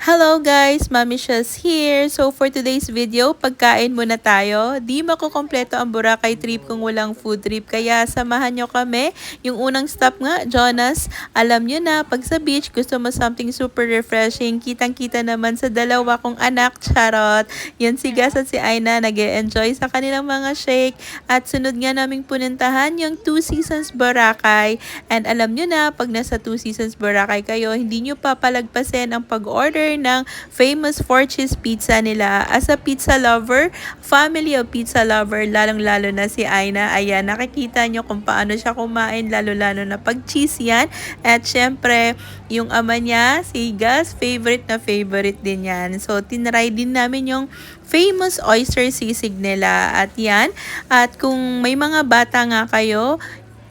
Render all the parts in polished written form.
Hello guys, Mami Shaz here. So for today's video, pagkain muna tayo. Di makukompleto ang Boracay trip kung walang food trip. Kaya samahan nyo kami. Yung unang stop nga, Jonas. Alam nyo na, pag sa beach, gusto mo something super refreshing. Kitang-kita naman sa dalawa kong anak, charot. Yan si Gas at si Aina, nag-e-enjoy sa kanilang mga shake. At sunod nga naming punentahan yung Two Seasons Boracay. And alam nyo na, pag nasa Two Seasons Boracay kayo, hindi nyo papalagpasin ang pag-order ng famous Four Cheese Pizza nila. As a pizza lover, family of pizza lover, lalong-lalo na si Aina, ayan, nakikita nyo kung paano siya kumain, lalo-lalo na pag cheese yan. At syempre, yung ama niya, si Gus, favorite na favorite din yan. So, tinry din namin yung famous oyster sisig nila. At yan, at kung may mga bata nga kayo,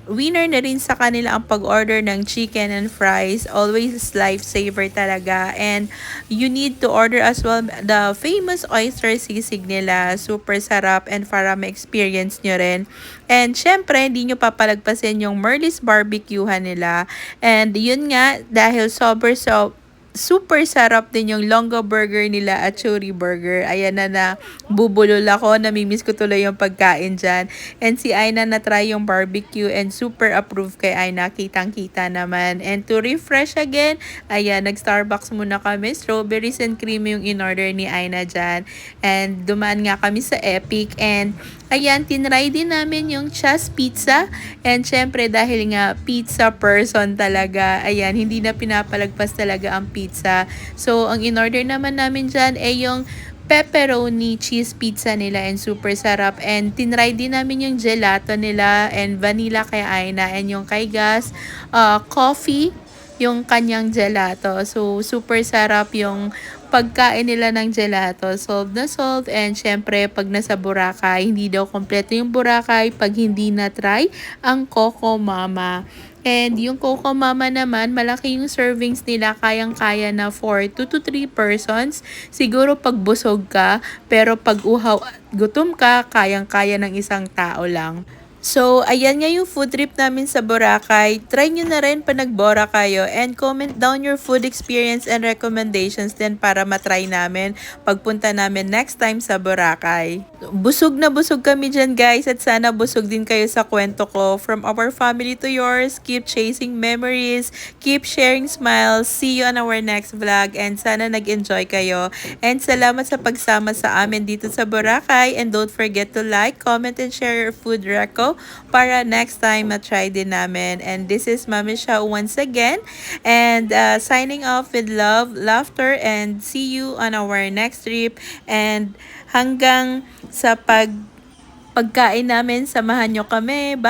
winner na rin sa kanila ang pag-order ng chicken and fries. Always lifesaver talaga. And you need to order as well the famous oyster sisig nila. Super sarap and para ma-experience nyo rin. And syempre, hindi nyo papalagpasin yung Merlis barbecuehan nila. And yun nga, dahil super sarap din yung Longo Burger nila at Churi Burger. Ayan na bubulol ako. Namimiss ko tuloy yung pagkain dyan. And si Aina na-try yung barbecue and super approved kay Aina. Kitang-kita naman. And to refresh again, ayan, nag-Starbucks muna kami. Strawberries and cream yung in-order ni Aina dyan. And dumaan nga kami sa Epic. And ayan, tinry din namin yung Chas Pizza. And syempre, dahil nga pizza person talaga, ayan, hindi na pinapalagpas talaga ang pizza. So, ang in-order naman namin dyan ay yung pepperoni cheese pizza nila and super sarap. And tinry din namin yung gelato nila and vanilla kay Aina and yung kay Gas, coffee yung kanyang gelato. So, super sarap yung pagkain nila ng gelato. Solve na solve. And syempre, pag nasa Boracay, hindi daw kompleto yung Boracay pag hindi na-try ang Coco Mama. And yung Coco Mama naman, malaki yung servings nila, kayang-kaya na for 2 to 3 persons. Siguro pag busog ka, pero pag uhaw at gutom ka, kayang-kaya ng isang tao lang. So, ayan nga yung food trip namin sa Boracay. Try nyo na rin pa nag-Bora kayo and comment down your food experience and recommendations din para matry namin pagpunta namin next time sa Boracay. Busog na busog kami dyan guys at sana busog din kayo sa kwento ko. From our family to yours, keep chasing memories, keep sharing smiles. See you on our next vlog and sana nag-enjoy kayo. And salamat sa pagsama sa amin dito sa Boracay and don't forget to like, comment, and share your food reco para next time ma-try din namin. And this is Mami Shao once again and signing off with love, laughter, and see you on our next trip. And hanggang sa pagkain namin, samahan nyo kami. Bye!